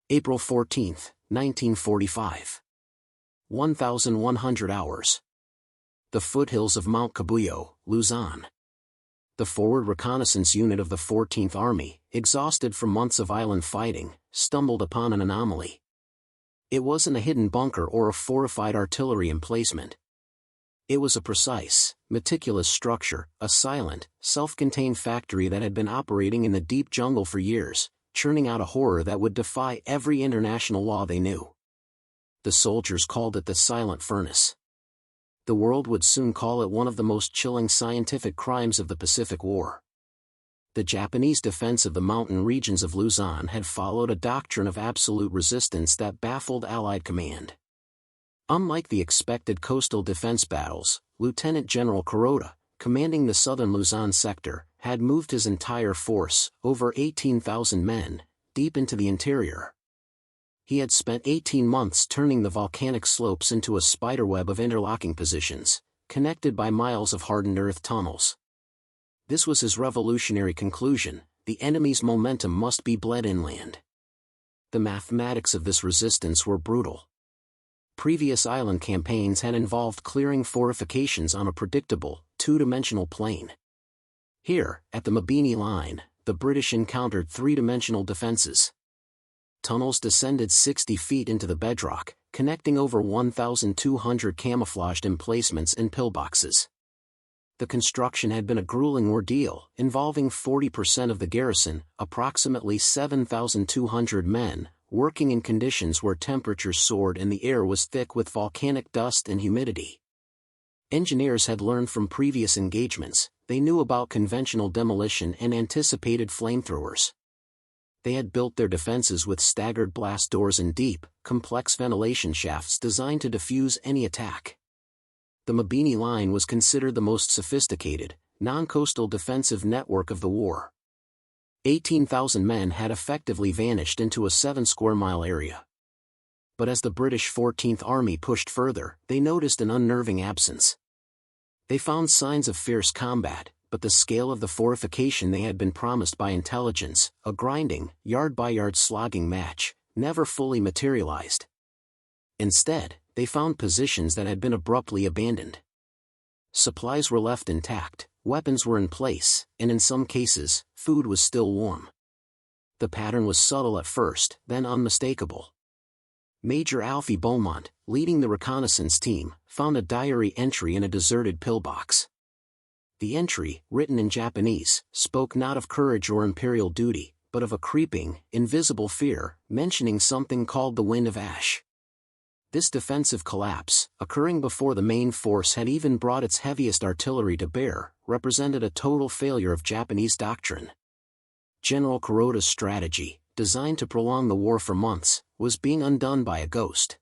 April 14, 1945. 1,100 hours. The foothills of Mount Cabuyao, Luzon. The forward reconnaissance unit of the 14th Army, exhausted from months of island fighting, stumbled upon an anomaly. It wasn't a hidden bunker or a fortified artillery emplacement. It was a precise, meticulous structure, a silent, self-contained factory that had been operating in the deep jungle for years, churning out a horror that would defy every international law they knew. The soldiers called it the silent furnace. The world would soon call it one of the most chilling scientific crimes of the Pacific War. The Japanese defense of the mountain regions of Luzon had followed a doctrine of absolute resistance that baffled Allied command. Unlike the expected coastal defense battles, Lieutenant General Kuroda, commanding the southern Luzon sector, had moved his entire force, over 18,000 men, deep into the interior. He had spent 18 months turning the volcanic slopes into a spiderweb of interlocking positions, connected by miles of hardened earth tunnels. This was his revolutionary conclusion: the enemy's momentum must be bled inland. The mathematics of this resistance were brutal. Previous island campaigns had involved clearing fortifications on a predictable, two-dimensional plane. Here, at the Mabini Line, the British encountered three-dimensional defenses. Tunnels descended 60 feet into the bedrock, connecting over 1,200 camouflaged emplacements and pillboxes. The construction had been a grueling ordeal, involving 40% of the garrison, approximately 7,200 men, working in conditions where temperatures soared and the air was thick with volcanic dust and humidity. Engineers had learned from previous engagements. They knew about conventional demolition and anticipated flamethrowers. They had built their defenses with staggered blast doors and deep, complex ventilation shafts designed to defuse any attack. The Mabini Line was considered the most sophisticated, non-coastal defensive network of the war. 18,000 men had effectively vanished into a 7-square-mile area. But as the British 14th Army pushed further, they noticed an unnerving absence. They found signs of fierce combat, but the scale of the fortification they had been promised by intelligence, a grinding, yard-by-yard slogging match, never fully materialized. Instead, they found positions that had been abruptly abandoned. Supplies were left intact, weapons were in place, and in some cases, food was still warm. The pattern was subtle at first, then unmistakable. Major Alfie Beaumont, leading the reconnaissance team, found a diary entry in a deserted pillbox. The entry, written in Japanese, spoke not of courage or imperial duty, but of a creeping, invisible fear, mentioning something called the wind of ash. This defensive collapse, occurring before the main force had even brought its heaviest artillery to bear, represented a total failure of Japanese doctrine. General Kuroda's strategy, designed to prolong the war for months, was being undone by a ghost.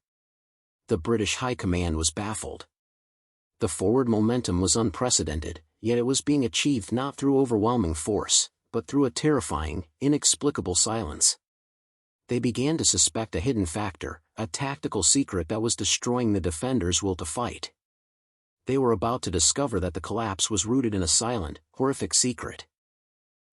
The British High Command was baffled. The forward momentum was unprecedented, yet it was being achieved not through overwhelming force, but through a terrifying, inexplicable silence. They began to suspect a hidden factor, a tactical secret that was destroying the defenders' will to fight. They were about to discover that the collapse was rooted in a silent, horrific secret.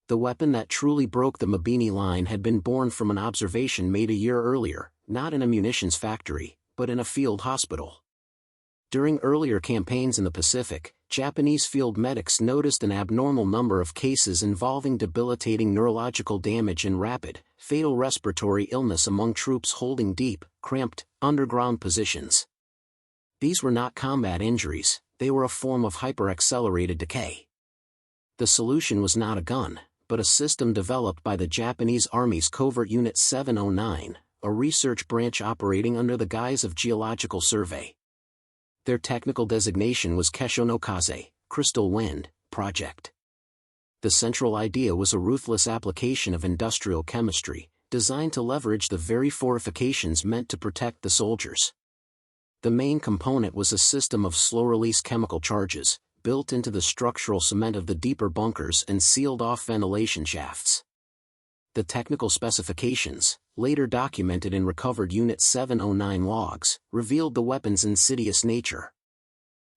The weapon that truly broke the Mabini Line had been born from an observation made a year earlier, not in a munitions factory, but in a field hospital. During earlier campaigns in the Pacific, Japanese field medics noticed an abnormal number of cases involving debilitating neurological damage and rapid, fatal respiratory illness among troops holding deep, cramped, underground positions. These were not combat injuries, they were a form of hyper-accelerated decay. The solution was not a gun, but a system developed by the Japanese Army's Covert Unit 709, a research branch operating under the guise of Geological Survey. Their technical designation was Kesho no Kaze, Crystal Wind, Project. The central idea was a ruthless application of industrial chemistry, designed to leverage the very fortifications meant to protect the soldiers. The main component was a system of slow-release chemical charges, built into the structural cement of the deeper bunkers and sealed-off ventilation shafts. The technical specifications, later documented in recovered Unit 709 logs, revealed the weapon's insidious nature.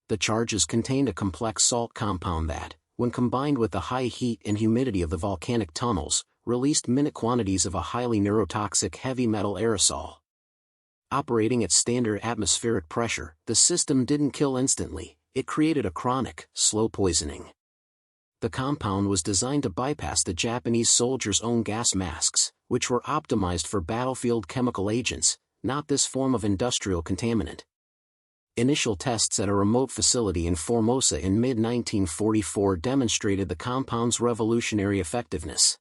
The charges contained a complex salt compound that, when combined with the high heat and humidity of the volcanic tunnels, released minute quantities of a highly neurotoxic heavy metal aerosol. Operating at standard atmospheric pressure, the system didn't kill instantly, it created a chronic, slow poisoning. The compound was designed to bypass the Japanese soldiers' own gas masks, which were optimized for battlefield chemical agents, not this form of industrial contaminant. Initial tests at a remote facility in Formosa in mid-1944 demonstrated the compound's revolutionary effectiveness.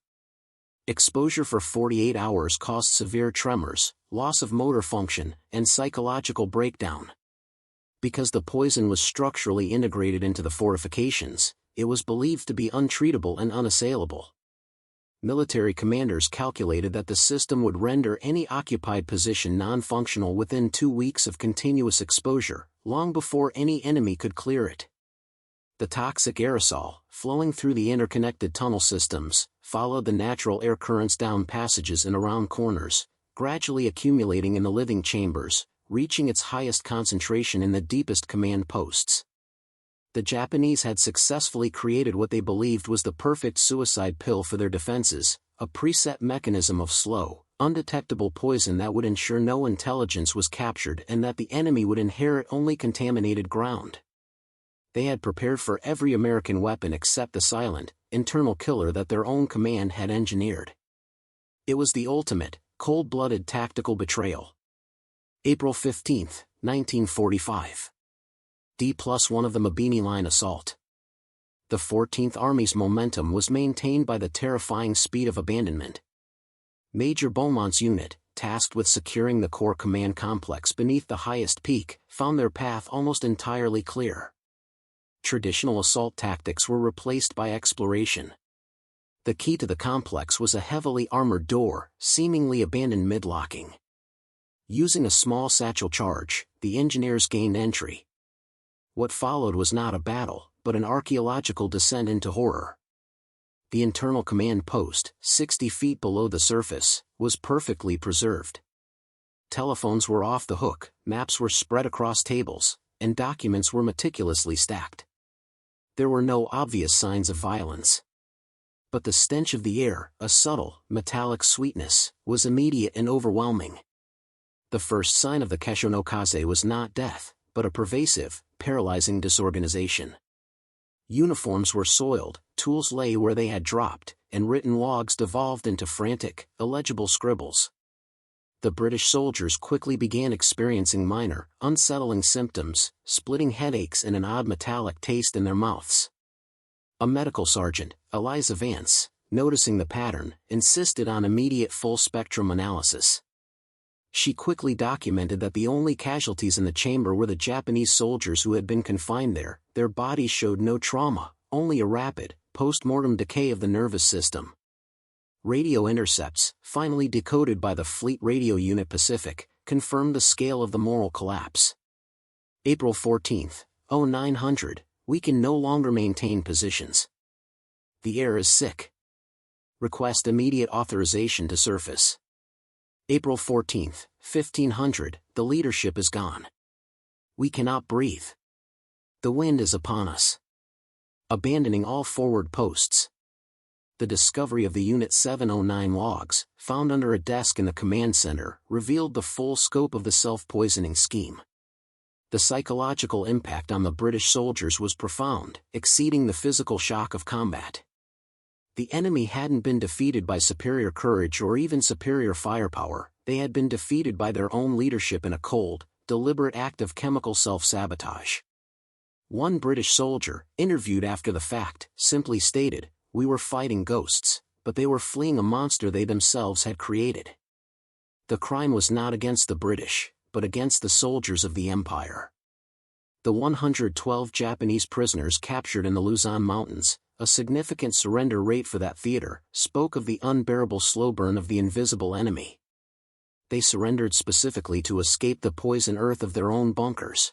Exposure for 48 hours caused severe tremors, loss of motor function, and psychological breakdown. Because the poison was structurally integrated into the fortifications, it was believed to be untreatable and unassailable. Military commanders calculated that the system would render any occupied position non-functional within 2 weeks of continuous exposure, long before any enemy could clear it. The toxic aerosol, flowing through the interconnected tunnel systems, followed the natural air currents down passages and around corners, gradually accumulating in the living chambers, reaching its highest concentration in the deepest command posts. The Japanese had successfully created what they believed was the perfect suicide pill for their defenses, a preset mechanism of slow, undetectable poison that would ensure no intelligence was captured and that the enemy would inherit only contaminated ground. They had prepared for every American weapon except the silent, internal killer that their own command had engineered. It was the ultimate, cold-blooded tactical betrayal. April 15, 1945. D+1 of the Mabini Line assault. The 14th Army's momentum was maintained by the terrifying speed of abandonment. Major Beaumont's unit, tasked with securing the Corps Command Complex beneath the highest peak, found their path almost entirely clear. Traditional assault tactics were replaced by exploration. The key to the complex was a heavily armored door, seemingly abandoned mid-locking. Using a small satchel charge, the engineers gained entry. What followed was not a battle, but an archaeological descent into horror. The internal command post, 60 feet below the surface, was perfectly preserved. Telephones were off the hook, maps were spread across tables, and documents were meticulously stacked. There were no obvious signs of violence. But the stench of the air, a subtle, metallic sweetness, was immediate and overwhelming. The first sign of the Kesho no Kaze was not death, but a pervasive, paralyzing disorganization. Uniforms were soiled, tools lay where they had dropped, and written logs devolved into frantic, illegible scribbles. The British soldiers quickly began experiencing minor, unsettling symptoms, splitting headaches and an odd metallic taste in their mouths. A medical sergeant, Eliza Vance, noticing the pattern, insisted on immediate full-spectrum analysis. She quickly documented that the only casualties in the chamber were the Japanese soldiers who had been confined there. Their bodies showed no trauma, only a rapid, post-mortem decay of the nervous system. Radio intercepts, finally decoded by the Fleet Radio Unit Pacific, confirmed the scale of the moral collapse. April 14, 0900, we can no longer maintain positions. The air is sick. Request immediate authorization to surface. April 14, 1500, the leadership is gone. We cannot breathe. The wind is upon us. Abandoning all forward posts. The discovery of the Unit 709 logs, found under a desk in the command center, revealed the full scope of the self-poisoning scheme. The psychological impact on the British soldiers was profound, exceeding the physical shock of combat. The enemy hadn't been defeated by superior courage or even superior firepower, they had been defeated by their own leadership in a cold, deliberate act of chemical self-sabotage. One British soldier, interviewed after the fact, simply stated, "We were fighting ghosts, but they were fleeing a monster they themselves had created." The crime was not against the British, but against the soldiers of the Empire. The 112 Japanese prisoners captured in the Luzon mountains, a significant surrender rate for that theater, spoke of the unbearable slow burn of the invisible enemy. They surrendered specifically to escape the poison earth of their own bunkers.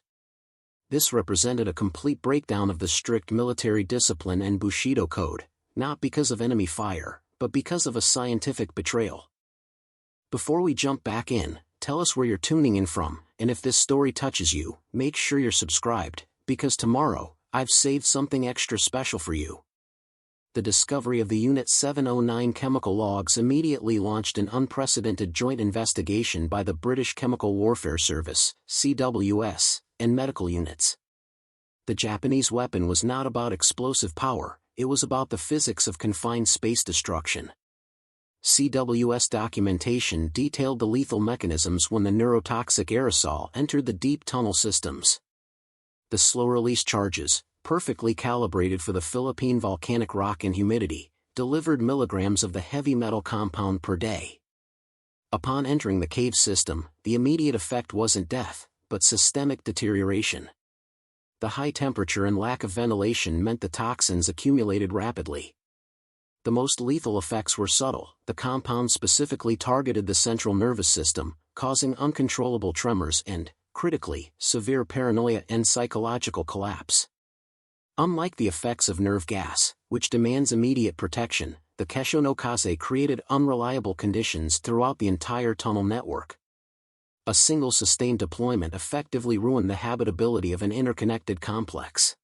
This represented a complete breakdown of the strict military discipline and Bushido code, not because of enemy fire, but because of a scientific betrayal. Before we jump back in, tell us where you're tuning in from, and if this story touches you, make sure you're subscribed, because tomorrow, I've saved something extra special for you. The discovery of the Unit 709 chemical logs immediately launched an unprecedented joint investigation by the British Chemical Warfare Service, CWS, and medical units. The Japanese weapon was not about explosive power, it was about the physics of confined space destruction. CWS documentation detailed the lethal mechanisms when the neurotoxic aerosol entered the deep tunnel systems. The slow-release charges, perfectly calibrated for the Philippine volcanic rock and humidity, delivered milligrams of the heavy metal compound per day. Upon entering the cave system, the immediate effect wasn't death, but systemic deterioration. The high temperature and lack of ventilation meant the toxins accumulated rapidly. The most lethal effects were subtle. The compound specifically targeted the central nervous system, causing uncontrollable tremors and, critically, severe paranoia and psychological collapse. Unlike the effects of nerve gas, which demands immediate protection, the Keshonokaze created unreliable conditions throughout the entire tunnel network. A single sustained deployment effectively ruined the habitability of an interconnected complex.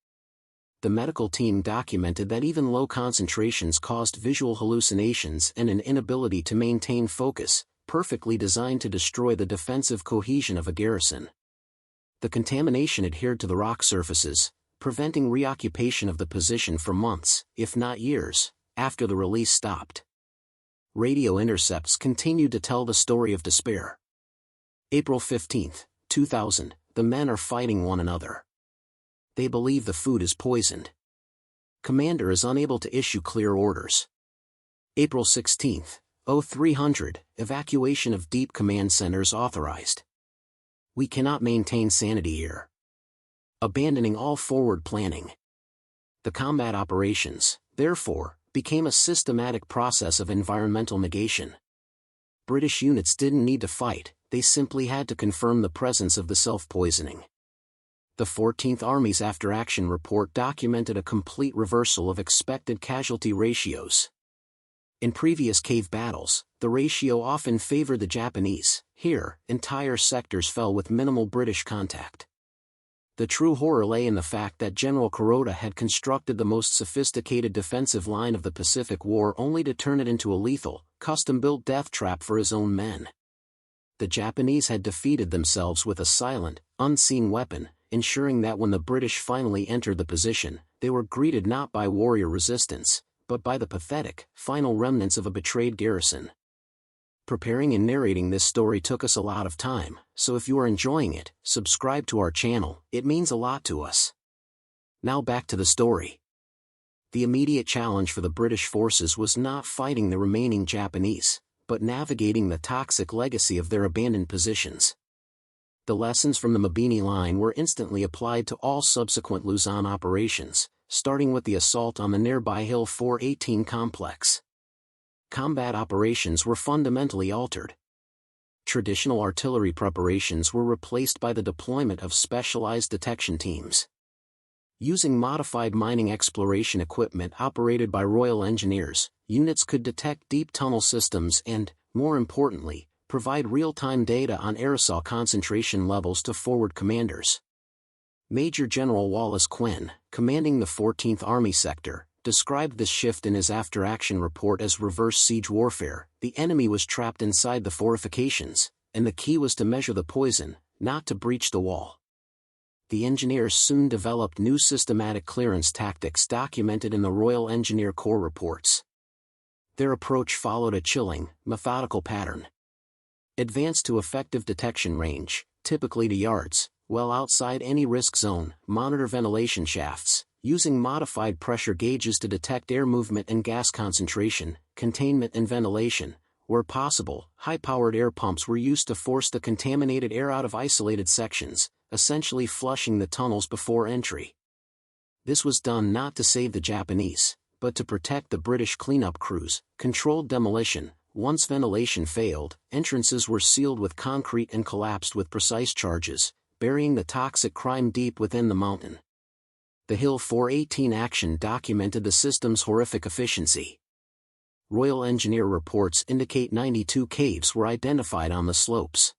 The medical team documented that even low concentrations caused visual hallucinations and an inability to maintain focus, perfectly designed to destroy the defensive cohesion of a garrison. The contamination adhered to the rock surfaces, preventing reoccupation of the position for months, if not years, after the release stopped. Radio intercepts continued to tell the story of despair. April 15, 2000, the men are fighting one another. They believe the food is poisoned. Commander is unable to issue clear orders. April 16, 0300, evacuation of deep command centers authorized. We cannot maintain sanity here. Abandoning all forward planning. The combat operations, therefore, became a systematic process of environmental negation. British units didn't need to fight, they simply had to confirm the presence of the self-poisoning. The 14th Army's after-action report documented a complete reversal of expected casualty ratios. In previous cave battles, the ratio often favored the Japanese. Here, entire sectors fell with minimal British contact. The true horror lay in the fact that General Kuroda had constructed the most sophisticated defensive line of the Pacific War only to turn it into a lethal, custom-built death trap for his own men. The Japanese had defeated themselves with a silent, unseen weapon, ensuring that when the British finally entered the position, they were greeted not by warrior resistance, but by the pathetic, final remnants of a betrayed garrison. Preparing and narrating this story took us a lot of time, so if you are enjoying it, subscribe to our channel, it means a lot to us. Now back to the story. The immediate challenge for the British forces was not fighting the remaining Japanese, but navigating the toxic legacy of their abandoned positions. The lessons from the Mabini Line were instantly applied to all subsequent Luzon operations, starting with the assault on the nearby Hill 418 complex. Combat operations were fundamentally altered. Traditional artillery preparations were replaced by the deployment of specialized detection teams. Using modified mining exploration equipment operated by Royal Engineers, units could detect deep tunnel systems and, more importantly, provide real-time data on aerosol concentration levels to forward commanders. Major General Wallace Quinn, commanding the 14th Army Sector, described this shift in his after-action report as reverse siege warfare. The enemy was trapped inside the fortifications, and the key was to measure the poison, not to breach the wall. The engineers soon developed new systematic clearance tactics documented in the Royal Engineer Corps reports. Their approach followed a chilling, methodical pattern. Advance to effective detection range, typically to yards, well outside any risk zone, monitor ventilation shafts, using modified pressure gauges to detect air movement and gas concentration, containment and ventilation. Where possible, high-powered air pumps were used to force the contaminated air out of isolated sections, essentially flushing the tunnels before entry. This was done not to save the Japanese, but to protect the British cleanup crews. Controlled demolition. Once ventilation failed, entrances were sealed with concrete and collapsed with precise charges, burying the toxic crime deep within the mountain. The Hill 418 action documented the system's horrific efficiency. Royal Engineer reports indicate 92 caves were identified on the slopes.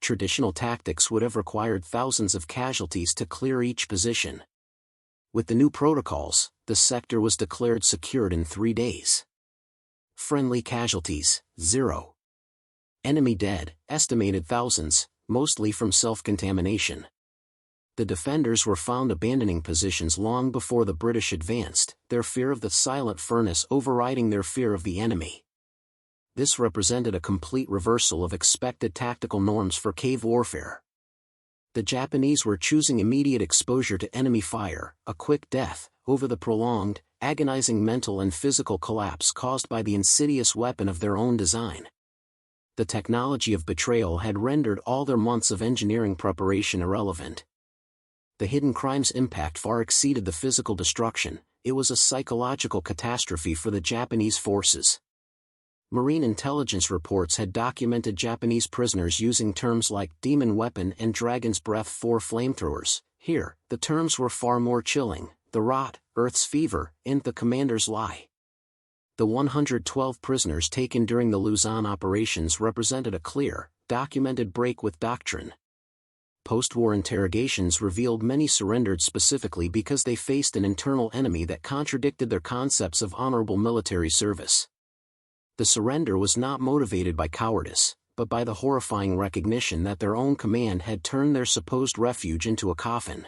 Traditional tactics would have required thousands of casualties to clear each position. With the new protocols, the sector was declared secured in 3 days. Friendly casualties, 0. Enemy dead, estimated thousands, mostly from self-contamination. The defenders were found abandoning positions long before the British advanced, their fear of the silent furnace overriding their fear of the enemy. This represented a complete reversal of expected tactical norms for cave warfare. The Japanese were choosing immediate exposure to enemy fire, a quick death, over the prolonged, agonizing mental and physical collapse caused by the insidious weapon of their own design. The technology of betrayal had rendered all their months of engineering preparation irrelevant. The hidden crime's impact far exceeded the physical destruction. It was a psychological catastrophe for the Japanese forces. Marine intelligence reports had documented Japanese prisoners using terms like demon weapon and dragon's breath for flamethrowers. Here, the terms were far more chilling: the rot, Earth's fever, and the commander's lie. The 112 prisoners taken during the Luzon operations represented a clear, documented break with doctrine. Post-war interrogations revealed many surrendered specifically because they faced an internal enemy that contradicted their concepts of honorable military service. The surrender was not motivated by cowardice, but by the horrifying recognition that their own command had turned their supposed refuge into a coffin.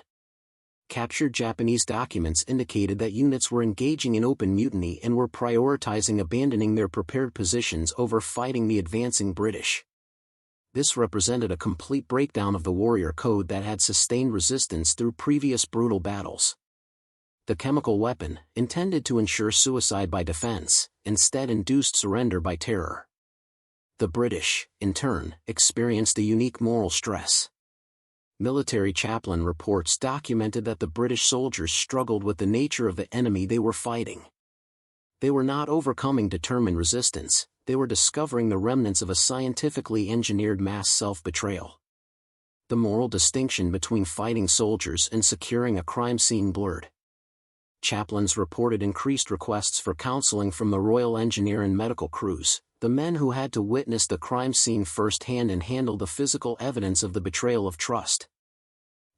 Captured Japanese documents indicated that units were engaging in open mutiny and were prioritizing abandoning their prepared positions over fighting the advancing British. This represented a complete breakdown of the warrior code that had sustained resistance through previous brutal battles. The chemical weapon, intended to ensure suicide by defense, instead induced surrender by terror. The British, in turn, experienced a unique moral stress. Military chaplain reports documented that the British soldiers struggled with the nature of the enemy they were fighting. They were not overcoming determined resistance, they were discovering the remnants of a scientifically engineered mass self-betrayal. The moral distinction between fighting soldiers and securing a crime scene blurred. Chaplains reported increased requests for counseling from the Royal Engineer and medical crews, the men who had to witness the crime scene firsthand and handle the physical evidence of the betrayal of trust.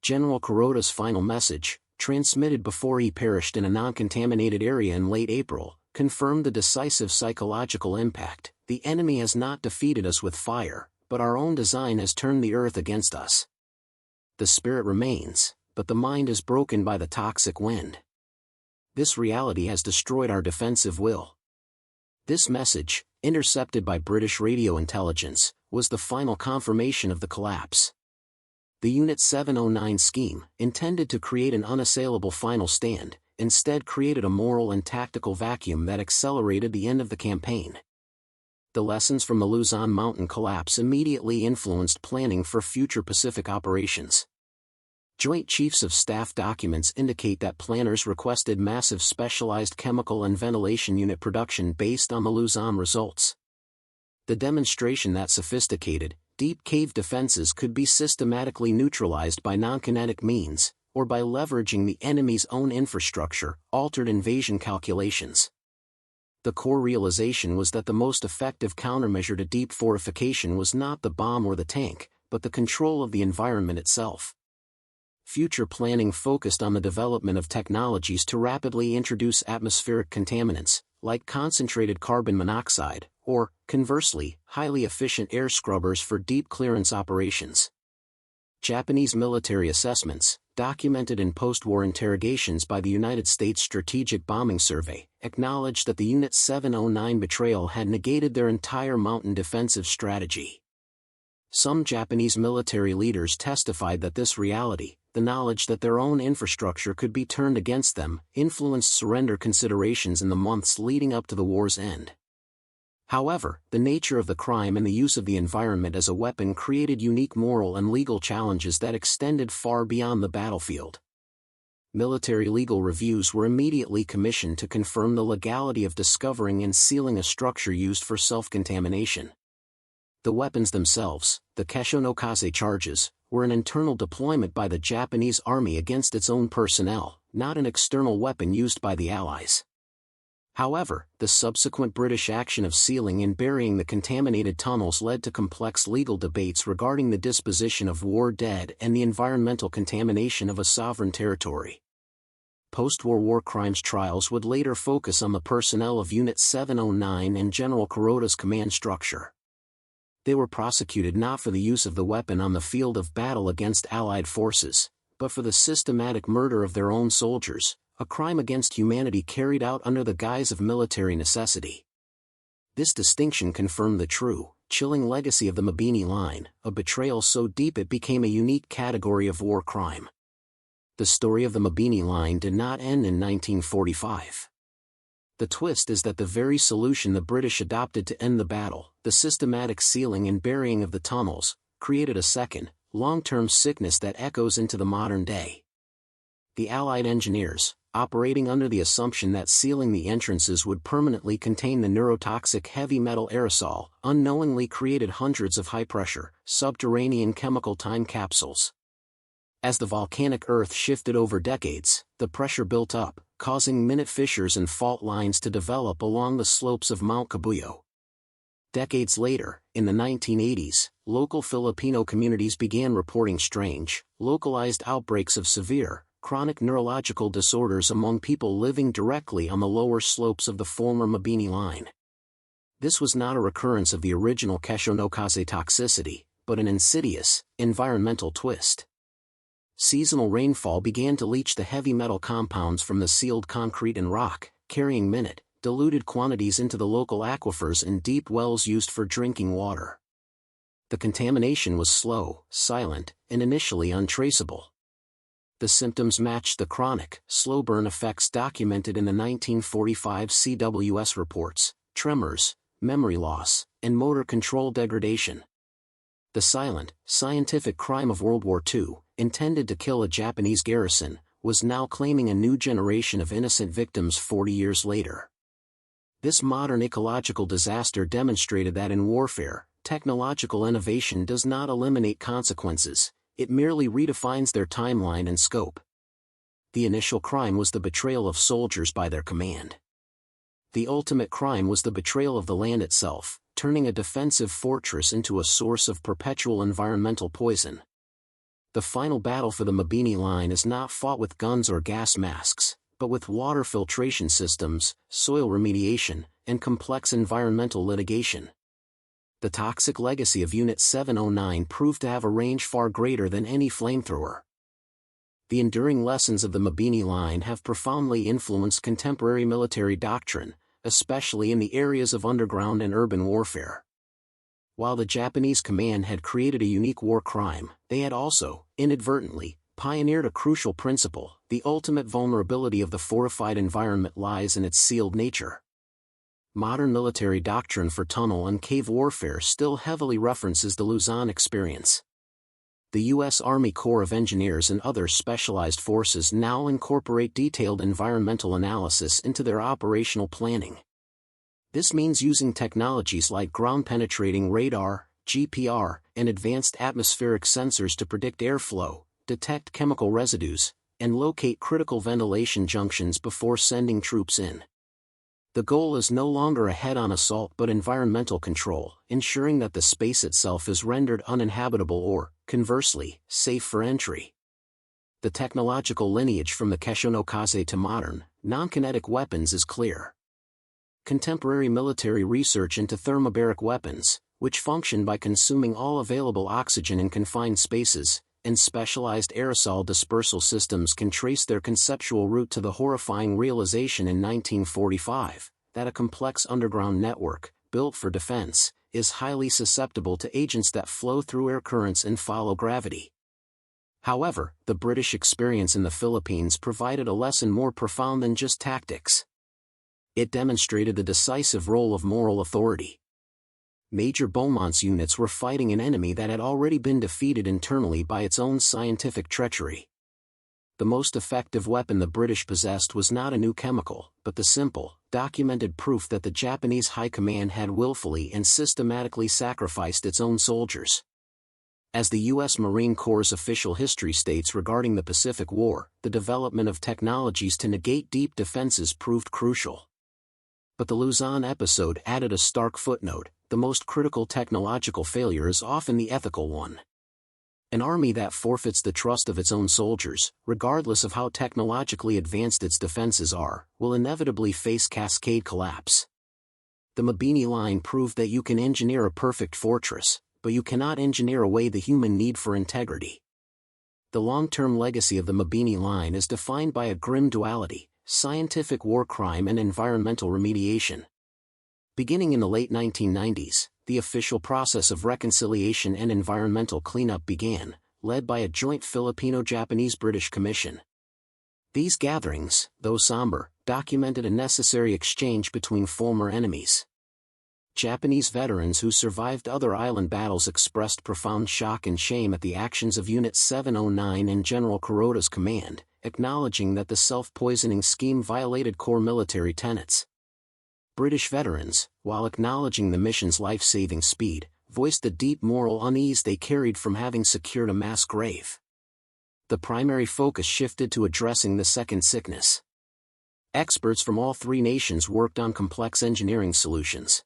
General Kuroda's final message, transmitted before he perished in a non-contaminated area in late April, confirmed the decisive psychological impact. The enemy has not defeated us with fire, but our own design has turned the earth against us. The spirit remains, but the mind is broken by the toxic wind. This reality has destroyed our defensive will. This message, intercepted by British radio intelligence, was the final confirmation of the collapse. The Unit 709 scheme, intended to create an unassailable final stand, instead created a moral and tactical vacuum that accelerated the end of the campaign. The lessons from the Luzon mountain collapse immediately influenced planning for future Pacific operations. Joint Chiefs of Staff documents indicate that planners requested massive specialized chemical and ventilation unit production based on the Luzon results. The demonstration that sophisticated, deep cave defenses could be systematically neutralized by non-kinetic means, or by leveraging the enemy's own infrastructure, altered invasion calculations. The core realization was that the most effective countermeasure to deep fortification was not the bomb or the tank, but the control of the environment itself. Future planning focused on the development of technologies to rapidly introduce atmospheric contaminants, like concentrated carbon monoxide, or, conversely, highly efficient air scrubbers for deep clearance operations. Japanese military assessments, documented in post-war interrogations by the United States Strategic Bombing Survey, acknowledged that the Unit 709 betrayal had negated their entire mountain defensive strategy. Some Japanese military leaders testified that this reality, the knowledge that their own infrastructure could be turned against them, influenced surrender considerations in the months leading up to the war's end. However, the nature of the crime and the use of the environment as a weapon created unique moral and legal challenges that extended far beyond the battlefield. Military legal reviews were immediately commissioned to confirm the legality of discovering and sealing a structure used for self-contamination. The weapons themselves, the Keshonokaze charges, were an internal deployment by the Japanese army against its own personnel, not an external weapon used by the Allies. However, the subsequent British action of sealing and burying the contaminated tunnels led to complex legal debates regarding the disposition of war dead and the environmental contamination of a sovereign territory. Post-war war crimes trials would later focus on the personnel of Unit 709 and General Kuroda's command structure. They were prosecuted not for the use of the weapon on the field of battle against Allied forces, but for the systematic murder of their own soldiers, a crime against humanity carried out under the guise of military necessity. This distinction confirmed the true, chilling legacy of the Mabini Line, a betrayal so deep it became a unique category of war crime. The story of the Mabini Line did not end in 1945. The twist is that the very solution the British adopted to end the battle, the systematic sealing and burying of the tunnels, created a second, long-term sickness that echoes into the modern day. The Allied engineers, operating under the assumption that sealing the entrances would permanently contain the neurotoxic heavy metal aerosol, unknowingly created hundreds of high-pressure, subterranean chemical time capsules. As the volcanic earth shifted over decades, the pressure built up, causing minute fissures and fault lines to develop along the slopes of Mount Cabuyao. Decades later, in the 1980s, local Filipino communities began reporting strange, localized outbreaks of severe, chronic neurological disorders among people living directly on the lower slopes of the former Mabini Line. This was not a recurrence of the original Keshonokaze toxicity, but an insidious, environmental twist. Seasonal rainfall began to leach the heavy metal compounds from the sealed concrete and rock, carrying diluted quantities into the local aquifers and deep wells used for drinking water. The contamination was slow, silent, and initially untraceable. The symptoms matched the chronic, slow burn effects documented in the 1945 CWS reports: tremors, memory loss, and motor control degradation. The silent, scientific crime of World War II, intended to kill a Japanese garrison, was now claiming a new generation of innocent victims 40 years later. This modern ecological disaster demonstrated that in warfare, technological innovation does not eliminate consequences, it merely redefines their timeline and scope. The initial crime was the betrayal of soldiers by their command. The ultimate crime was the betrayal of the land itself, turning a defensive fortress into a source of perpetual environmental poison. The final battle for the Mabini Line is not fought with guns or gas masks, but with water filtration systems, soil remediation, and complex environmental litigation. The toxic legacy of Unit 709 proved to have a range far greater than any flamethrower. The enduring lessons of the Mabini Line have profoundly influenced contemporary military doctrine, especially in the areas of underground and urban warfare. While the Japanese command had created a unique war crime, they had also, inadvertently, pioneered a crucial principle: the ultimate vulnerability of the fortified environment lies in its sealed nature. Modern military doctrine for tunnel and cave warfare still heavily references the Luzon experience. The U.S. Army Corps of Engineers and other specialized forces now incorporate detailed environmental analysis into their operational planning. This means using technologies like ground-penetrating radar, GPR, and advanced atmospheric sensors to predict airflow, detect chemical residues, and locate critical ventilation junctions before sending troops in. The goal is no longer a head-on assault but environmental control, ensuring that the space itself is rendered uninhabitable or, conversely, safe for entry. The technological lineage from the Keshonokaze to modern, non-kinetic weapons is clear. Contemporary military research into thermobaric weapons, which function by consuming all available oxygen in confined spaces, and specialized aerosol dispersal systems can trace their conceptual root to the horrifying realization in 1945, that a complex underground network, built for defense, is highly susceptible to agents that flow through air currents and follow gravity. However, the British experience in the Philippines provided a lesson more profound than just tactics. It demonstrated the decisive role of moral authority. Major Beaumont's units were fighting an enemy that had already been defeated internally by its own scientific treachery. The most effective weapon the British possessed was not a new chemical, but the simple, documented proof that the Japanese High Command had willfully and systematically sacrificed its own soldiers. As the U.S. Marine Corps' official history states regarding the Pacific War, the development of technologies to negate deep defenses proved crucial. But the Luzon episode added a stark footnote: the most critical technological failure is often the ethical one. An army that forfeits the trust of its own soldiers, regardless of how technologically advanced its defenses are, will inevitably face cascade collapse. The Mabini Line proved that you can engineer a perfect fortress, but you cannot engineer away the human need for integrity. The long-term legacy of the Mabini Line is defined by a grim duality: scientific war crime and environmental remediation. Beginning in the late 1990s, the official process of reconciliation and environmental cleanup began, led by a joint Filipino-Japanese-British commission. These gatherings, though somber, documented a necessary exchange between former enemies. Japanese veterans who survived other island battles expressed profound shock and shame at the actions of Unit 709 and General Kuroda's command, acknowledging that the self-poisoning scheme violated core military tenets. British veterans, while acknowledging the mission's life-saving speed, voiced the deep moral unease they carried from having secured a mass grave. The primary focus shifted to addressing the second sickness. Experts from all three nations worked on complex engineering solutions.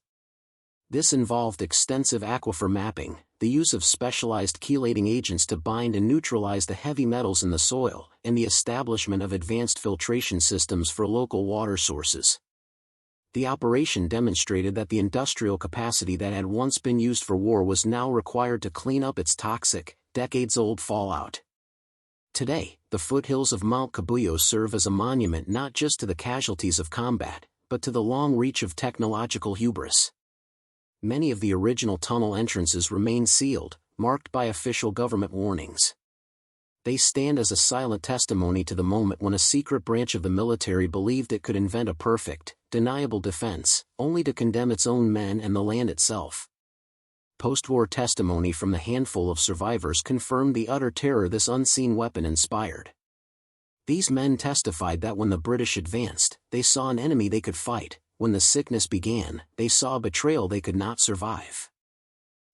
This involved extensive aquifer mapping, the use of specialized chelating agents to bind and neutralize the heavy metals in the soil, and the establishment of advanced filtration systems for local water sources. The operation demonstrated that the industrial capacity that had once been used for war was now required to clean up its toxic, decades-old fallout. Today, the foothills of Mount Cabuyao serve as a monument not just to the casualties of combat, but to the long reach of technological hubris. Many of the original tunnel entrances remain sealed, marked by official government warnings. They stand as a silent testimony to the moment when a secret branch of the military believed it could invent a perfect, deniable defense, only to condemn its own men and the land itself. Post-war testimony from the handful of survivors confirmed the utter terror this unseen weapon inspired. These men testified that when the British advanced, they saw an enemy they could fight; when the sickness began, they saw a betrayal they could not survive.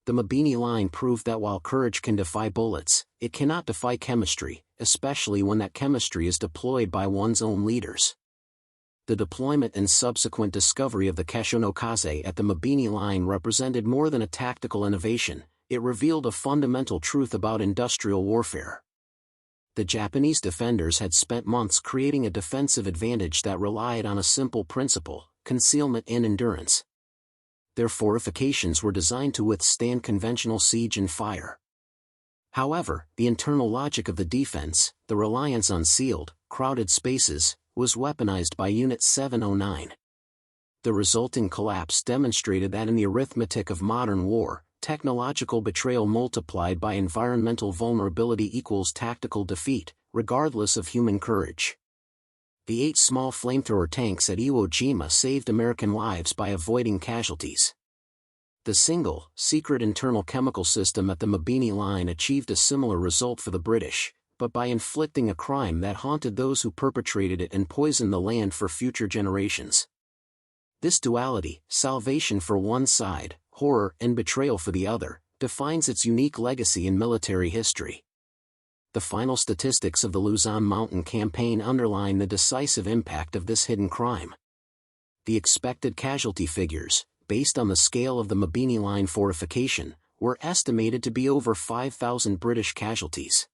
The Mabini Line proved that while courage can defy bullets, it cannot defy chemistry, especially when that chemistry is deployed by one's own leaders. The deployment and subsequent discovery of the Keshonokaze at the Mabini Line represented more than a tactical innovation; it revealed a fundamental truth about industrial warfare. The Japanese defenders had spent months creating a defensive advantage that relied on a simple principle: concealment and endurance. Their fortifications were designed to withstand conventional siege and fire. However, the internal logic of the defense, the reliance on sealed, crowded spaces, was weaponized by Unit 709. The resulting collapse demonstrated that in the arithmetic of modern war, technological betrayal multiplied by environmental vulnerability equals tactical defeat, regardless of human courage. The 8 small flamethrower tanks at Iwo Jima saved American lives by avoiding casualties. The single, secret internal chemical system at the Mabini Line achieved a similar result for the British, but by inflicting a crime that haunted those who perpetrated it and poisoned the land for future generations. This duality, salvation for one side, horror and betrayal for the other, defines its unique legacy in military history. The final statistics of the Luzon Mountain Campaign underline the decisive impact of this hidden crime. The expected casualty figures, based on the scale of the Mabini Line fortification, were estimated to be over 5,000 British casualties.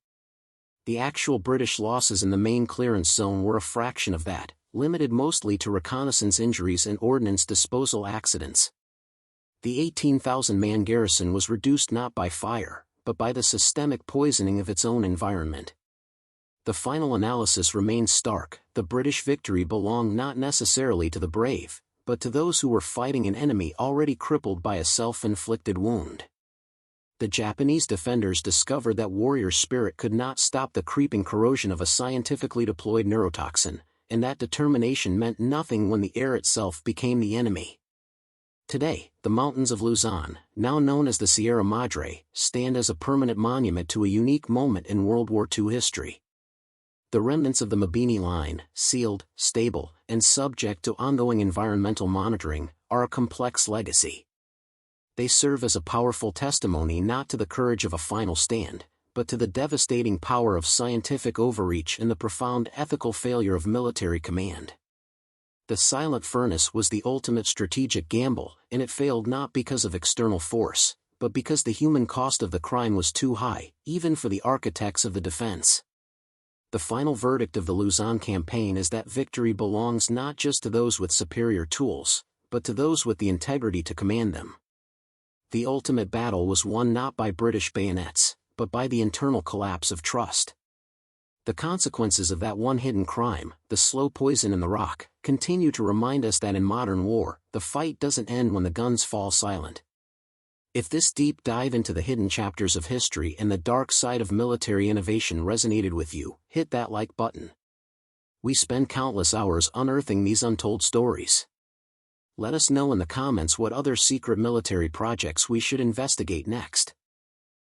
The actual British losses in the main clearance zone were a fraction of that, limited mostly to reconnaissance injuries and ordnance disposal accidents. The 18,000-man garrison was reduced not by fire, but by the systemic poisoning of its own environment. The final analysis remains stark: the British victory belonged not necessarily to the brave, but to those who were fighting an enemy already crippled by a self-inflicted wound. The Japanese defenders discovered that warrior spirit could not stop the creeping corrosion of a scientifically deployed neurotoxin, and that determination meant nothing when the air itself became the enemy. Today, the mountains of Luzon, now known as the Sierra Madre, stand as a permanent monument to a unique moment in World War II history. The remnants of the Mabini Line, sealed, stable, and subject to ongoing environmental monitoring, are a complex legacy. They serve as a powerful testimony not to the courage of a final stand, but to the devastating power of scientific overreach and the profound ethical failure of military command. The silent furnace was the ultimate strategic gamble, and it failed not because of external force, but because the human cost of the crime was too high, even for the architects of the defense. The final verdict of the Luzon campaign is that victory belongs not just to those with superior tools, but to those with the integrity to command them. The ultimate battle was won not by British bayonets, but by the internal collapse of trust. The consequences of that one hidden crime, the slow poison in the rock, continue to remind us that in modern war, the fight doesn't end when the guns fall silent. If this deep dive into the hidden chapters of history and the dark side of military innovation resonated with you, hit that like button. We spend countless hours unearthing these untold stories. Let us know in the comments what other secret military projects we should investigate next.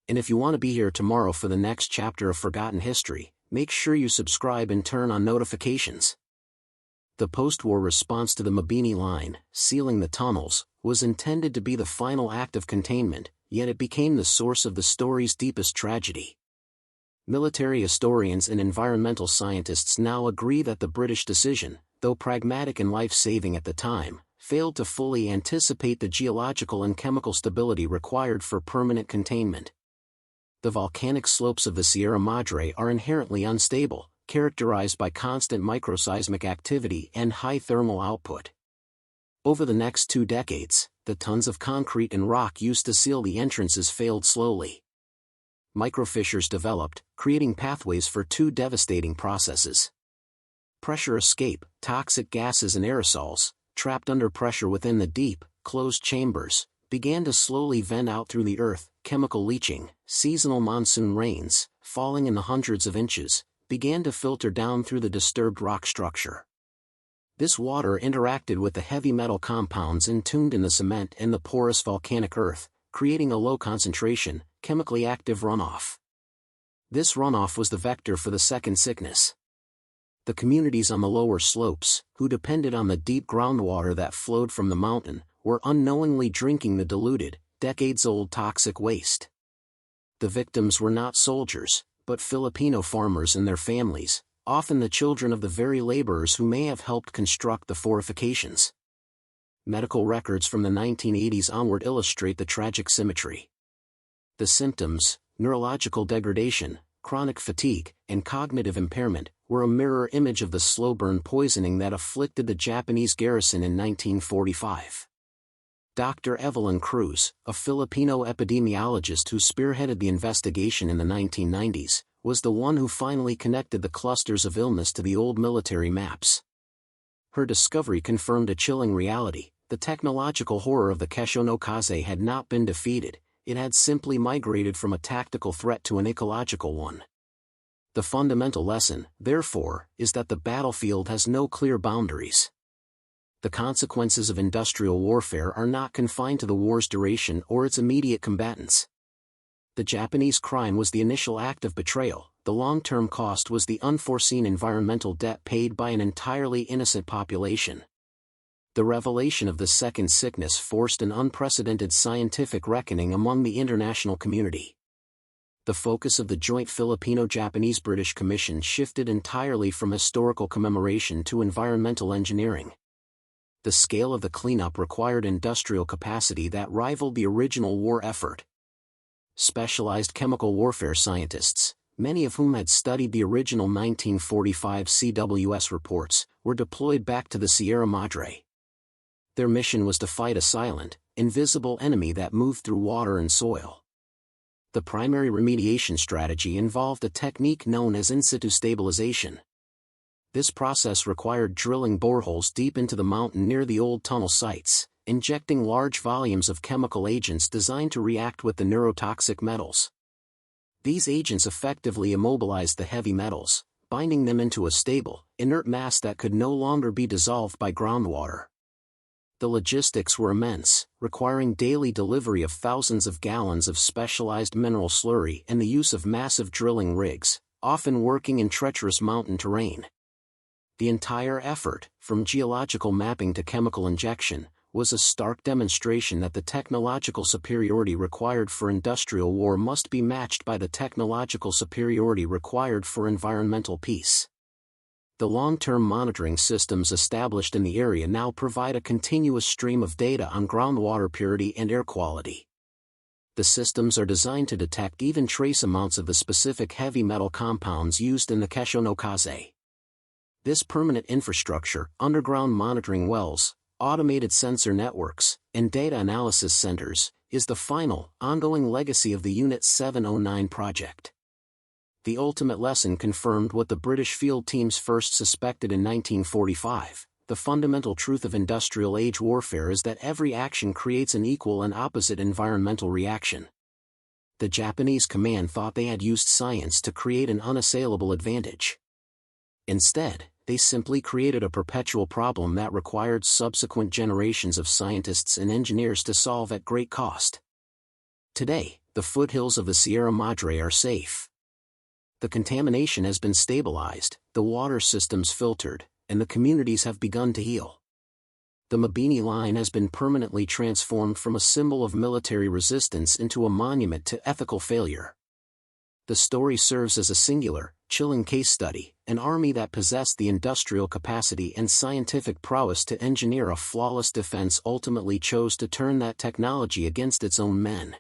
And if you want to be here tomorrow for the next chapter of Forgotten History, make sure you subscribe and turn on notifications. The post-war response to the Mabini Line, sealing the tunnels, was intended to be the final act of containment, yet it became the source of the story's deepest tragedy. Military historians and environmental scientists now agree that the British decision, though pragmatic and life-saving at the time, failed to fully anticipate the geological and chemical stability required for permanent containment. The volcanic slopes of the Sierra Madre are inherently unstable, characterized by constant microseismic activity and high thermal output. Over the next 2 decades, the tons of concrete and rock used to seal the entrances failed slowly. Microfissures developed, creating pathways for 2 devastating processes. Pressure escape, toxic gases and aerosols, trapped under pressure within the deep, closed chambers, began to slowly vent out through the earth. Chemical leaching, seasonal monsoon rains, falling in the hundreds of inches, began to filter down through the disturbed rock structure. This water interacted with the heavy metal compounds entombed in the cement and the porous volcanic earth, creating a low-concentration, chemically active runoff. This runoff was the vector for the second sickness. The communities on the lower slopes, who depended on the deep groundwater that flowed from the mountain, were unknowingly drinking the diluted, decades-old toxic waste. The victims were not soldiers, but Filipino farmers and their families, often the children of the very laborers who may have helped construct the fortifications. Medical records from the 1980s onward illustrate the tragic symmetry. The symptoms, neurological degradation, chronic fatigue, and cognitive impairment, were a mirror image of the slow burn poisoning that afflicted the Japanese garrison in 1945. Dr. Evelyn Cruz, a Filipino epidemiologist who spearheaded the investigation in the 1990s, was the one who finally connected the clusters of illness to the old military maps. Her discovery confirmed a chilling reality: the technological horror of the Kesho no Kaze had not been defeated, it had simply migrated from a tactical threat to an ecological one. The fundamental lesson, therefore, is that the battlefield has no clear boundaries. The consequences of industrial warfare are not confined to the war's duration or its immediate combatants. The Japanese crime was the initial act of betrayal, the long-term cost was the unforeseen environmental debt paid by an entirely innocent population. The revelation of the second sickness forced an unprecedented scientific reckoning among the international community. The focus of the joint Filipino-Japanese-British Commission shifted entirely from historical commemoration to environmental engineering. The scale of the cleanup required industrial capacity that rivaled the original war effort. Specialized chemical warfare scientists, many of whom had studied the original 1945 CWS reports, were deployed back to the Sierra Madre. Their mission was to fight a silent, invisible enemy that moved through water and soil. The primary remediation strategy involved a technique known as in situ stabilization. This process required drilling boreholes deep into the mountain near the old tunnel sites, injecting large volumes of chemical agents designed to react with the neurotoxic metals. These agents effectively immobilized the heavy metals, binding them into a stable, inert mass that could no longer be dissolved by groundwater. The logistics were immense, requiring daily delivery of thousands of gallons of specialized mineral slurry and the use of massive drilling rigs, often working in treacherous mountain terrain. The entire effort, from geological mapping to chemical injection, was a stark demonstration that the technological superiority required for industrial war must be matched by the technological superiority required for environmental peace. The long-term monitoring systems established in the area now provide a continuous stream of data on groundwater purity and air quality. The The systems are designed to detect even trace amounts of the specific heavy metal compounds used in the Keshonokaze. This permanent infrastructure, underground monitoring wells, automated sensor networks, and data analysis centers, is the final, ongoing legacy of the Unit 709 project. The ultimate lesson confirmed what the British field teams first suspected in 1945. The fundamental truth of industrial age warfare is that every action creates an equal and opposite environmental reaction. The Japanese command thought they had used science to create an unassailable advantage. Instead, they simply created a perpetual problem that required subsequent generations of scientists and engineers to solve at great cost. Today, the foothills of the Sierra Madre are safe. The contamination has been stabilized, the water systems filtered, and the communities have begun to heal. The Mabini Line has been permanently transformed from a symbol of military resistance into a monument to ethical failure. The story serves as a singular, chilling case study, an army that possessed the industrial capacity and scientific prowess to engineer a flawless defense ultimately chose to turn that technology against its own men.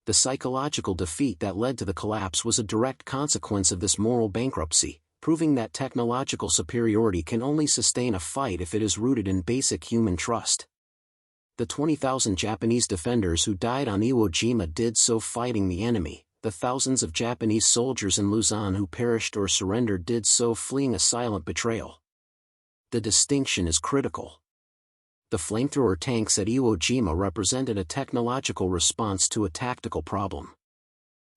The psychological defeat that led to the collapse was a direct consequence of this moral bankruptcy, proving that technological superiority can only sustain a fight if it is rooted in basic human trust. The 20,000 Japanese defenders who died on Iwo Jima did so fighting the enemy. The thousands of Japanese soldiers in Luzon who perished or surrendered did so fleeing a silent betrayal. The distinction is critical. The flamethrower tanks at Iwo Jima represented a technological response to a tactical problem.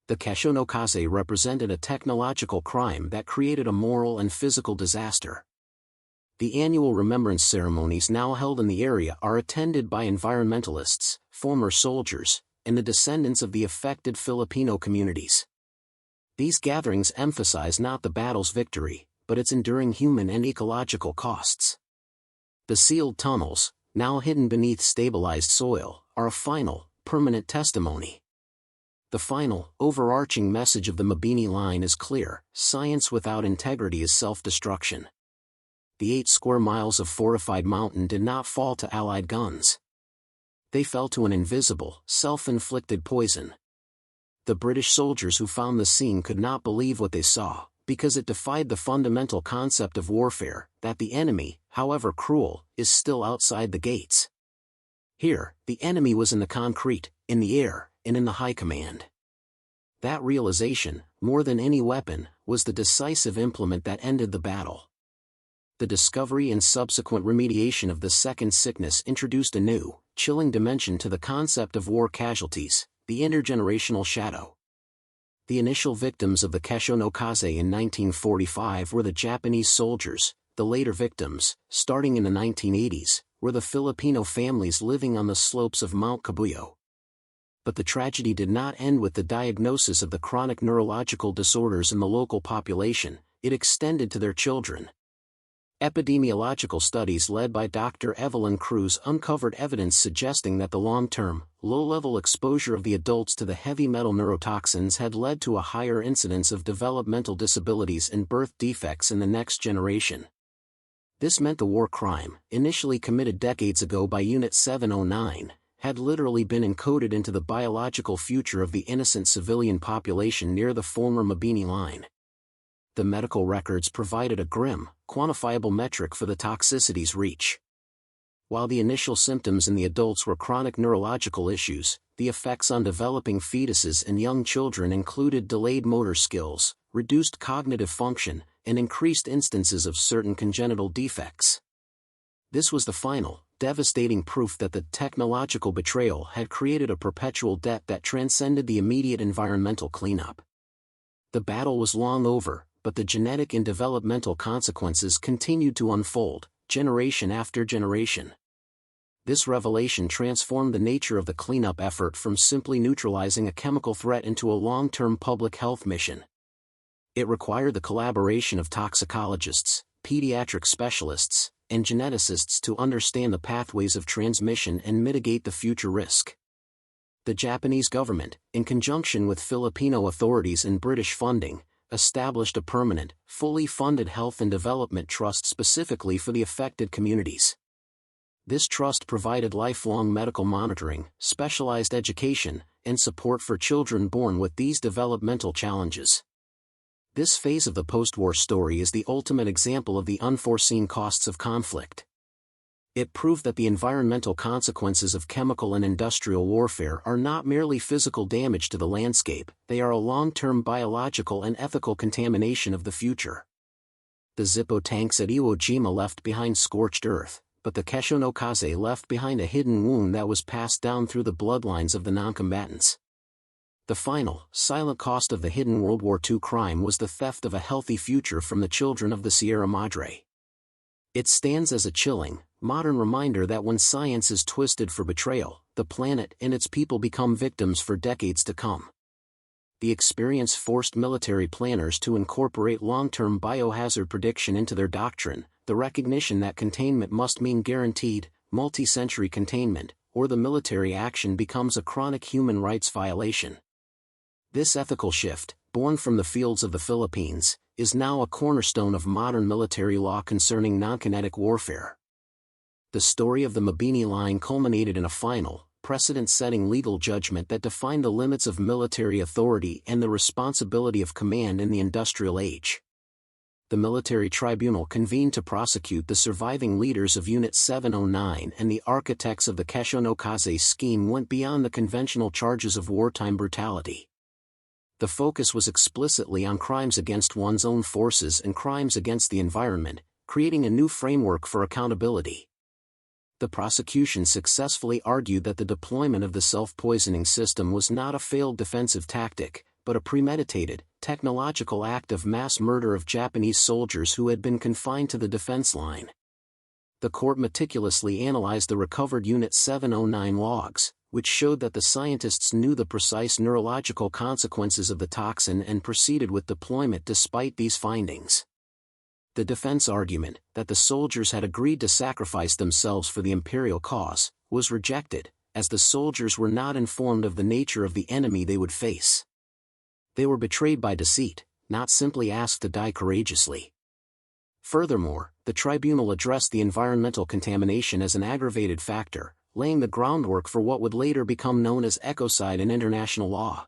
The Keshonokaze represented a technological crime that created a moral and physical disaster. The annual remembrance ceremonies now held in the area are attended by environmentalists, former soldiers, and the descendants of the affected Filipino communities. These gatherings emphasize not the battle's victory, but its enduring human and ecological costs. The sealed tunnels, now hidden beneath stabilized soil, are a final, permanent testimony. The final, overarching message of the Mabini Line is clear: science without integrity is self-destruction. The 8 square miles of fortified mountain did not fall to Allied guns. They fell to an invisible, self-inflicted poison. The British soldiers who found the scene could not believe what they saw, because it defied the fundamental concept of warfare, that the enemy, however cruel, is still outside the gates. Here, the enemy was in the concrete, in the air, and in the high command. That realization, more than any weapon, was the decisive implement that ended the battle. The discovery and subsequent remediation of the second sickness introduced a new, chilling dimension to the concept of war casualties, the intergenerational shadow. The initial victims of the Keshonokaze in 1945 were the Japanese soldiers. The later victims, starting in the 1980s, were the Filipino families living on the slopes of Mount Cabuyao. But the tragedy did not end with the diagnosis of the chronic neurological disorders in the local population, it extended to their children. Epidemiological studies led by Dr. Evelyn Cruz uncovered evidence suggesting that the long-term, low-level exposure of the adults to the heavy metal neurotoxins had led to a higher incidence of developmental disabilities and birth defects in the next generation. This meant the war crime, initially committed decades ago by Unit 709, had literally been encoded into the biological future of the innocent civilian population near the former Mabini Line. The medical records provided a grim, quantifiable metric for the toxicity's reach. While the initial symptoms in the adults were chronic neurological issues, the effects on developing fetuses and young children included delayed motor skills, reduced cognitive function, and increased instances of certain congenital defects. This was the final, devastating proof that the technological betrayal had created a perpetual debt that transcended the immediate environmental cleanup. The battle was long over, but the genetic and developmental consequences continued to unfold, generation after generation. This revelation transformed the nature of the cleanup effort from simply neutralizing a chemical threat into a long-term public health mission. It required the collaboration of toxicologists, pediatric specialists, and geneticists to understand the pathways of transmission and mitigate the future risk. The Japanese government, in conjunction with Filipino authorities and British funding, established a permanent, fully funded health and development trust specifically for the affected communities. This trust provided lifelong medical monitoring, specialized education, and support for children born with these developmental challenges. This phase of the post-war story is the ultimate example of the unforeseen costs of conflict. It proved that the environmental consequences of chemical and industrial warfare are not merely physical damage to the landscape, they are a long-term biological and ethical contamination of the future. The Zippo tanks at Iwo Jima left behind scorched earth, but the Kesho no Kaze left behind a hidden wound that was passed down through the bloodlines of the non-combatants. The final, silent cost of the hidden World War II crime was the theft of a healthy future from the children of the Sierra Madre. It stands as a chilling, modern reminder that when science is twisted for betrayal, the planet and its people become victims for decades to come. The experience forced military planners to incorporate long-term biohazard prediction into their doctrine, the recognition that containment must mean guaranteed, multi-century containment, or the military action becomes a chronic human rights violation. This ethical shift, born from the fields of the Philippines, is now a cornerstone of modern military law concerning non-kinetic warfare. The story of the Mabini Line culminated in a final, precedent-setting legal judgment that defined the limits of military authority and the responsibility of command in the industrial age. The military tribunal convened to prosecute the surviving leaders of Unit 709, and the architects of the Kesho no Kaze scheme went beyond the conventional charges of wartime brutality. The focus was explicitly on crimes against one's own forces and crimes against the environment, creating a new framework for accountability. The prosecution successfully argued that the deployment of the self-poisoning system was not a failed defensive tactic, but a premeditated, technological act of mass murder of Japanese soldiers who had been confined to the defense line. The court meticulously analyzed the recovered Unit 709 logs, which showed that the scientists knew the precise neurological consequences of the toxin and proceeded with deployment despite these findings. The defense argument, that the soldiers had agreed to sacrifice themselves for the imperial cause, was rejected, as the soldiers were not informed of the nature of the enemy they would face. They were betrayed by deceit, not simply asked to die courageously. Furthermore, the tribunal addressed the environmental contamination as an aggravated factor, laying the groundwork for what would later become known as ecocide in international law.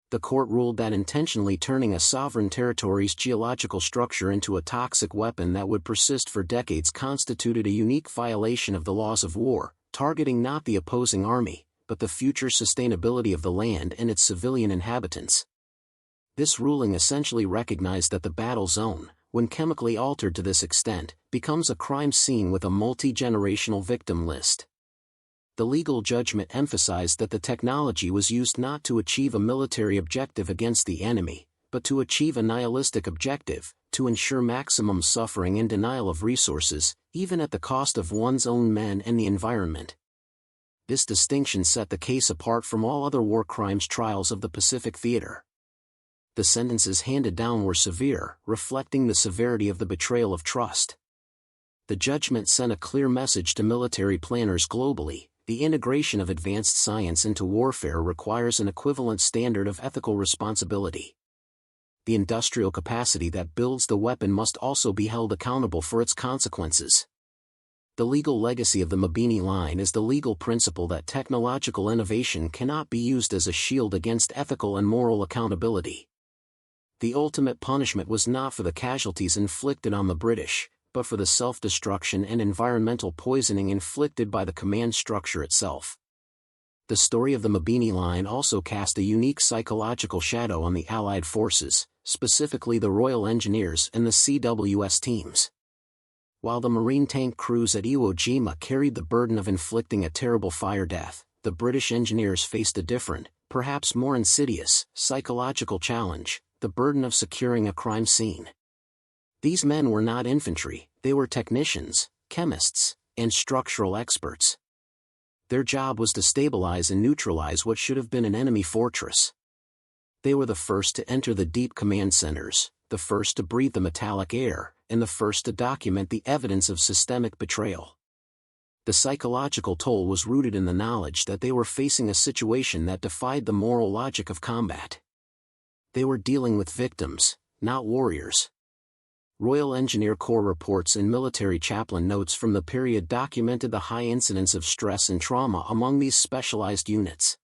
The court ruled that intentionally turning a sovereign territory's geological structure into a toxic weapon that would persist for decades constituted a unique violation of the laws of war, targeting not the opposing army, but the future sustainability of the land and its civilian inhabitants. This ruling essentially recognized that the battle zone, when chemically altered to this extent, becomes a crime scene with a multi-generational victim list. The legal judgment emphasized that the technology was used not to achieve a military objective against the enemy, but to achieve a nihilistic objective, to ensure maximum suffering and denial of resources, even at the cost of one's own men and the environment. This distinction set the case apart from all other war crimes trials of the Pacific Theater. The sentences handed down were severe, reflecting the severity of the betrayal of trust. The judgment sent a clear message to military planners globally: the integration of advanced science into warfare requires an equivalent standard of ethical responsibility. The industrial capacity that builds the weapon must also be held accountable for its consequences. The legal legacy of the Mabini Line is the legal principle that technological innovation cannot be used as a shield against ethical and moral accountability. The ultimate punishment was not for the casualties inflicted on the British, but for the self-destruction and environmental poisoning inflicted by the command structure itself. The story of the Mabini Line also cast a unique psychological shadow on the Allied forces, specifically the Royal Engineers and the CWS teams. While the Marine tank crews at Iwo Jima carried the burden of inflicting a terrible fire death, the British engineers faced a different, perhaps more insidious, psychological challenge: the burden of securing a crime scene. These men were not infantry, they were technicians, chemists, and structural experts. Their job was to stabilize and neutralize what should have been an enemy fortress. They were the first to enter the deep command centers, the first to breathe the metallic air, and the first to document the evidence of systemic betrayal. The psychological toll was rooted in the knowledge that they were facing a situation that defied the moral logic of combat. They were dealing with victims, not warriors. Royal Engineer Corps reports and military chaplain notes from the period documented the high incidence of stress and trauma among these specialized units.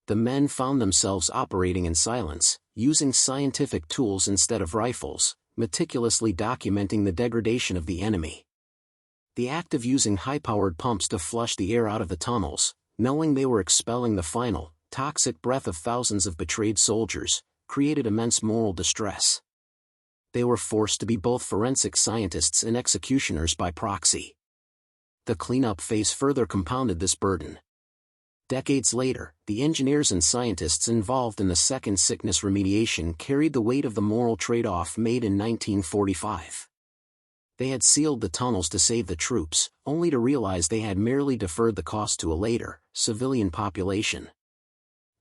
The men found themselves operating in silence, using scientific tools instead of rifles, meticulously documenting the degradation of the enemy. The act of using high-powered pumps to flush the air out of the tunnels, knowing they were expelling the final, toxic breath of thousands of betrayed soldiers, created immense moral distress. They were forced to be both forensic scientists and executioners by proxy. The cleanup phase further compounded this burden. Decades later, the engineers and scientists involved in the second sickness remediation carried the weight of the moral trade-off made in 1945. They had sealed the tunnels to save the troops, only to realize they had merely deferred the cost to a later, civilian population.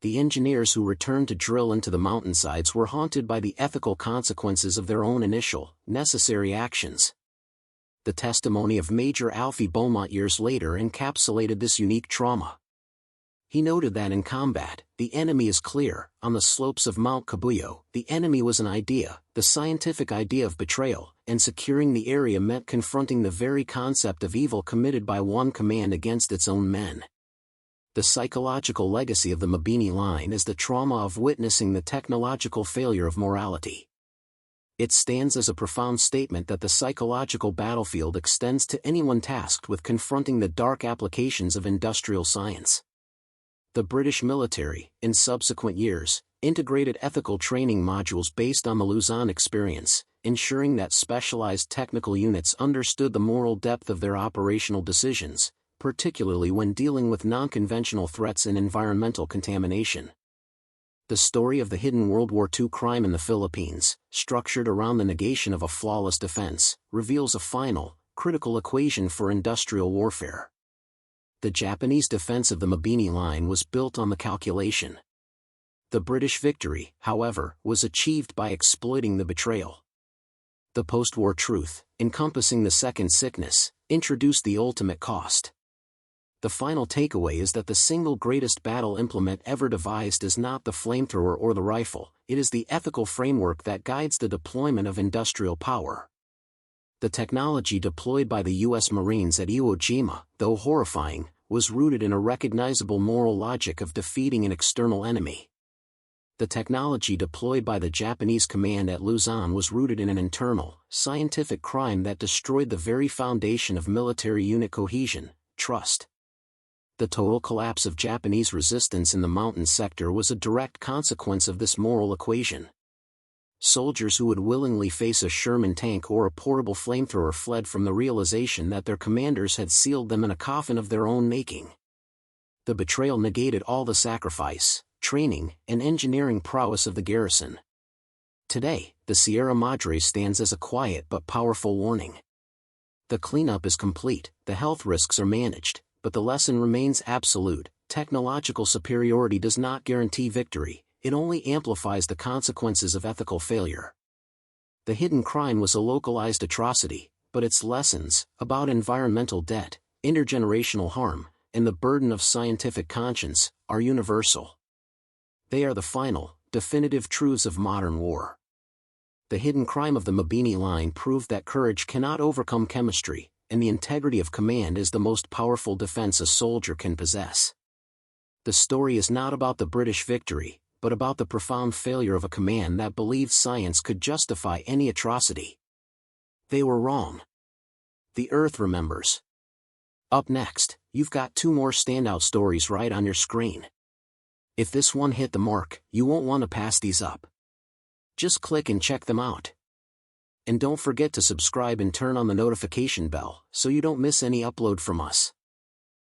The engineers who returned to drill into the mountainsides were haunted by the ethical consequences of their own initial, necessary actions. The testimony of Major Alfie Beaumont years later encapsulated this unique trauma. He noted that in combat, the enemy is clear. On the slopes of Mount Cabuyao, the enemy was an idea, the scientific idea of betrayal, and securing the area meant confronting the very concept of evil committed by one command against its own men. The psychological legacy of the Mabini Line is the trauma of witnessing the technological failure of morality. It stands as a profound statement that the psychological battlefield extends to anyone tasked with confronting the dark applications of industrial science. The British military, in subsequent years, integrated ethical training modules based on the Luzon experience, ensuring that specialized technical units understood the moral depth of their operational decisions, particularly when dealing with non-conventional threats and environmental contamination. The story of the hidden World War II crime in the Philippines, structured around the negation of a flawless defense, reveals a final, critical equation for industrial warfare. The Japanese defense of the Mabini Line was built on the calculation. The British victory, however, was achieved by exploiting the betrayal. The post-war truth, encompassing the second sickness, introduced the ultimate cost. The final takeaway is that the single greatest battle implement ever devised is not the flamethrower or the rifle, it is the ethical framework that guides the deployment of industrial power. The technology deployed by the U.S. Marines at Iwo Jima, though horrifying, was rooted in a recognizable moral logic of defeating an external enemy. The technology deployed by the Japanese command at Luzon was rooted in an internal, scientific crime that destroyed the very foundation of military unit cohesion, trust. The total collapse of Japanese resistance in the mountain sector was a direct consequence of this moral equation. Soldiers who would willingly face a Sherman tank or a portable flamethrower fled from the realization that their commanders had sealed them in a coffin of their own making. The betrayal negated all the sacrifice, training, and engineering prowess of the garrison. Today, the Sierra Madre stands as a quiet but powerful warning. The cleanup is complete, the health risks are managed, but the lesson remains absolute: technological superiority does not guarantee victory. It only amplifies the consequences of ethical failure. The hidden crime was a localized atrocity, but its lessons, about environmental debt, intergenerational harm, and the burden of scientific conscience, are universal. They are the final, definitive truths of modern war. The hidden crime of the Mabini Line proved that courage cannot overcome chemistry, and the integrity of command is the most powerful defense a soldier can possess. The story is not about the British victory, but about the profound failure of a command that believed science could justify any atrocity. They were wrong. The Earth remembers. Up next, you've got two more standout stories right on your screen. If this one hit the mark, you won't want to pass these up. Just click and check them out. And don't forget to subscribe and turn on the notification bell so you don't miss any upload from us.